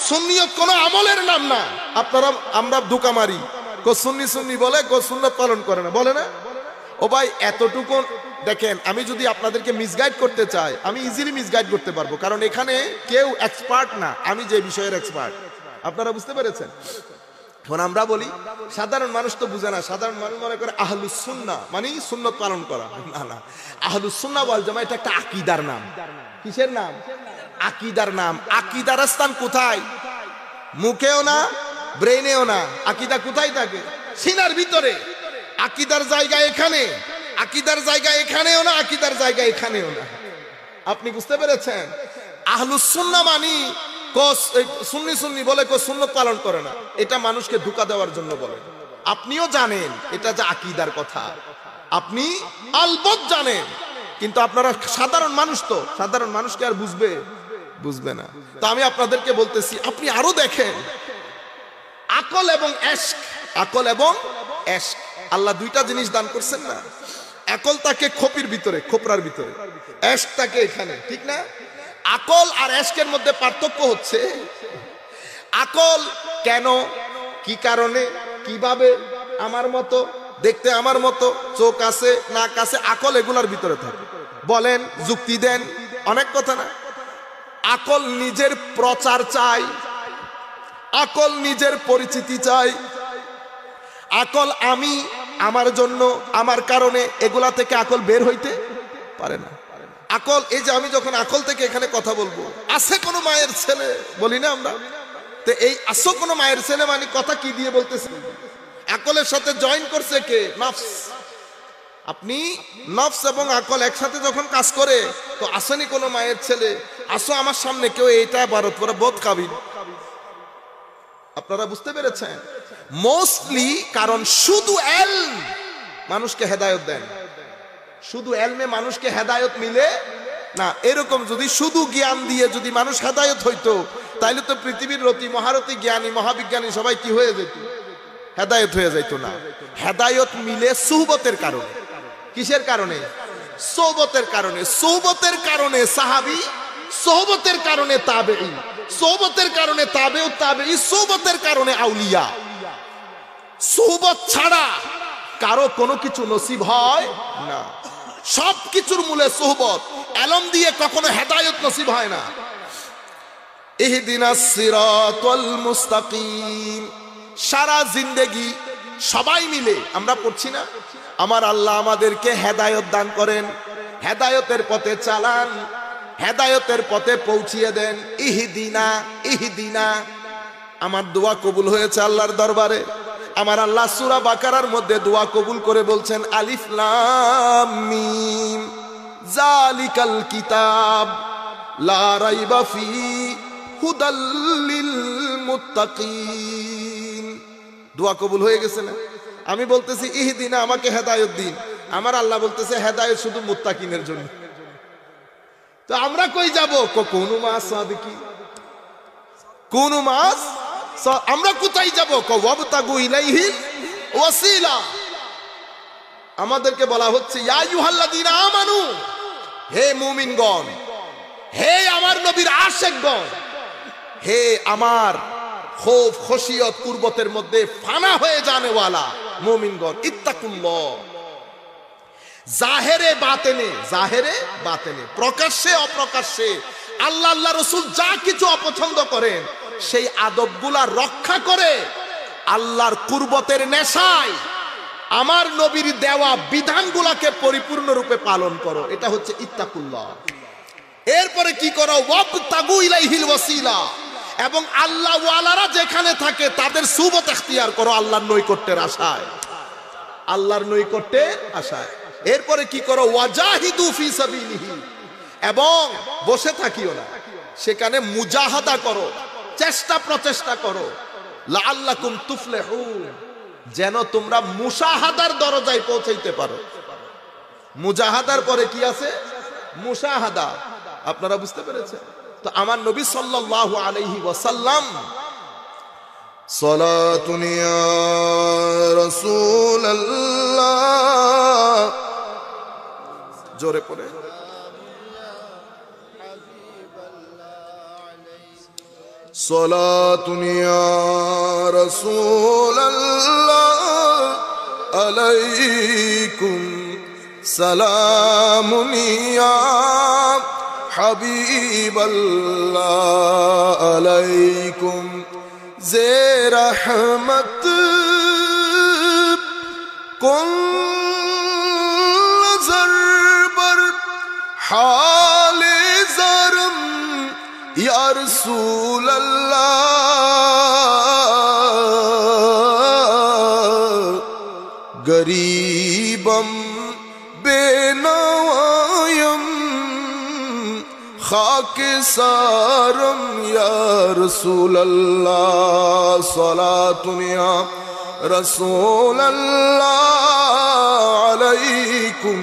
সুন্নিয়ত কোনো আমলের নাম না। আপনারা আমরা ধোঁকা মারি, কো সুন্নি সুন্নি বলে, কো সুন্নত পালন করে না, বলে না? ও ভাই এতটুকু দেখেন, আমি যদি আপনাদেরকে মিসগাইড করতে চাই, আমি ইজিলি মিসগাইড করতে পারবো, কারণ এখানে কেউ এক্সপার্ট না, আমি যে বিষয়ের এক্সপার্ট। আপনারা বুঝতে পেরেছেন? এখন আমরা বলি সাধারণ মানুষ তো বুঝে না, সাধারণ মানুষ মনে করে আহলুস সুন্নাহ মানে সুন্নত পালন করা। না না, আহলুস সুন্নাহ ওয়াল জামাত এটা একটা আকীদার নাম। কিসের নাম? আকীদার নাম। আকীদার স্থান কোথায়? মুখেও না, ব্রেনেও না। আকীদা কোথায় থাকে? সিনার ভিতরে। আকীদার জায়গা এখানে, আকীদার জায়গা এখানেও না, আকীদার জায়গা এখানেও না। আপনি বুঝতে পেরেছেন? আহলুস সুন্নাহ মানি সুন্নি সুন্নি বলে কো সুন্নত পালন করে না, এটা মানুষকে ধোঁকা দেওয়ার জন্য বলে। আপনিও জানেন এটা যে আকীদার কথা, আপনি আলবত জানেন, কিন্তু আপনারা সাধারণ মানুষ, তো সাধারণ মানুষকে আর বুঝবে না। তো আমি আপনাদেরকে বলতেছি, আপনি আরো দেখেন আকল এবং এশক, আকল এবং এশক, আল্লাহ দুইটা জিনিস দান করছেন না? আকল তাকে খোপির ভিতরে, খোপরার ভিতরে, এশক তাকে এখানে, ঠিক না? আকল আর এশকের মধ্যে পার্থক্য হচ্ছে আকল কেন, কি কারণে, কিভাবে, আমার মতো দেখতে, আমার মতো চোখ আছে, নাক আছে, আকল এগুলার ভিতরে থাকে। বলেন, যুক্তি দেন, অনেক কথা না? আকল নিজের প্রচার চাই, আকল নিজের পরিচিতি চাই, আকল আমি, আমার জন্য, আমার কারণে, এগুলা থেকে আকল বের হইতে পারে না। আকল, এই যে আমি যখন আকল থেকে এখানে কথা বলবো, আছে কোনো মায়ের ছেলে বলি না আমরা, তো এই আসো কোনো মায়ের ছেলে মানে কথা কি দিয়ে বলতেছে? আকলের সাথে জয়েন করছে কে? নফস। আপনি নফস এবং আকল একসাথে যখন কাজ করে, তো আসেনি কোনো মায়ের ছেলে, আসো আমার সামনে কেউ এইটা ভারত করে বোধ কাবিন। আপনারা বুঝতে পেরেছেন? মোস্টলি কারণ শুধু এলম মানুষকে হেদায়েত দেন, শুধু এলমে মানুষকে হেদায়েত মিলে না। এরকম যদি শুধু জ্ঞান দিয়ে যদি মানুষ হেদায়েত হইতো, তাইলে তো পৃথিবীর রতি মহারতি জ্ঞানী মহাবিজ্ঞানী সবাই কি হয়ে যেত? হেদায়েত হয়ে যাইতো না। হেদায়েত মিলে সুহবতের কারণে। কিসের কারণে? সোহবতের কারণে। সোহবতের কারণে সাহাবী, সোহবতের কারণে তাবেঈ, সোহবতের কারণে তাবেউত তাবেঈ, সোহবতের কারণে আউলিয়া। সোহবত ছাড়া কারো কোনো কিছু নসিব হয় না। সব কিছুর মূলে সোহবত। এলম দিয়ে কখনো হেদায়েত নসিব হয় না। ইহদিনাস সিরাতাল মুস্তাকিম, সারা জিন্দেগি সবাই মিলে আমরা পড়ছি না, আমার আল্লাহ আমাদেরকে হেদায়েত দান করেন, হেদায়েতের পথে চালান, হেদায়েতের পথে পৌঁছিয়ে দেন। ইহদিনা, ইহদিনা। আমার দোয়া কবুল হয়েছে আল্লাহর দরবারে। আমার আল্লাহ সূরা বাকারার মধ্যে দোয়া কবুল করে বলছেন, আলিফ লাম মিম যালিকাল কিতাব লা রাইবা ফি হুদাল লিল মুত্তাকিন। দোয়া কবুল হয়ে গেছে না? আমি বলতেছি ইহদিনা, আমাকে হেদায়েত দিন, আমার আল্লাহ বলতেছে হেদায়েত শুধু মুত্তাকিনের জন্য। তো আমরা কই যাব? কোন মাস সাদিকি, কোন মাস, আমরা কোথায় যাব? ওয়াবতাগু ইলাইহিল ওয়াসিলা। আমাদেরকে বলা হচ্ছে ইয়া আইয়ুহাল্লাযীনা আমানু, হে মুমিনগণ, হে আমার নবীর আশিকগণ, হে আমার খৌফ খশিয়ত কুরবতের মধ্যে ফানা হয়ে জানেওয়ালা মুমিনগণ, ইত্তাকুল্লাহ। জাহেরে বাতেনে, জাহেরে বাতেনে, প্রকাশ্যে অপ্রকাশ্যে আল্লাহ আল্লাহ রাসূল যা কিছু অপছন্দ করেন সেই আদবগুলা রক্ষা করে আল্লাহর কুরবতের নেশায় আমার নবীর দেওয়া বিধানগুলাকে পরিপূর্ণ রূপে পালন করো। এটা হচ্ছে ইত্তাকুল্লাহ। এরপরে কি করো? ওয়াবতাগু ইলাইহিল ওয়াসিলা। এবং আল্লাহ ওয়ালারা যেখানে থাকে তাদের সুবত ইখতিয়ার করো আল্লাহর নৈকট্যের আশায়, আল্লাহর নৈকট্যের আশায়। এরপরে কি করো? ওয়াজাহিদু ফি সাবিলিহি। এবং বসে থাকিও না, সেখানে মুজাহাদা করো, চেষ্টা প্রচেষ্টা করো। লাআল্লাকুম তুফলিহুন, যেন তোমরা মুশাহাদার দরজায় পৌঁছাইতে পারো। মুজাহাদার পরে কি আছে? মুশাহাদা। আপনারা বুঝতে পেরেছেন? তো আমার নবী সাল্লাল্লাহু আলাইহি ওয়াসাল্লাম, সালাতুন ইয়া রাসূলুল্লাহ, জোরে পড়ে, सलातुन या रसूल अल्लाह अलैकुम सलामुन या हबीब अल्लाह अलैकुम ज़े रहमत कुन ज़रबर हाले ज़रम या रसूल अल्लाह गरीबम बेनवायम खाके सारम या रसूल अल्लाह सलातुन या रसूल अल्लाह अलैकुम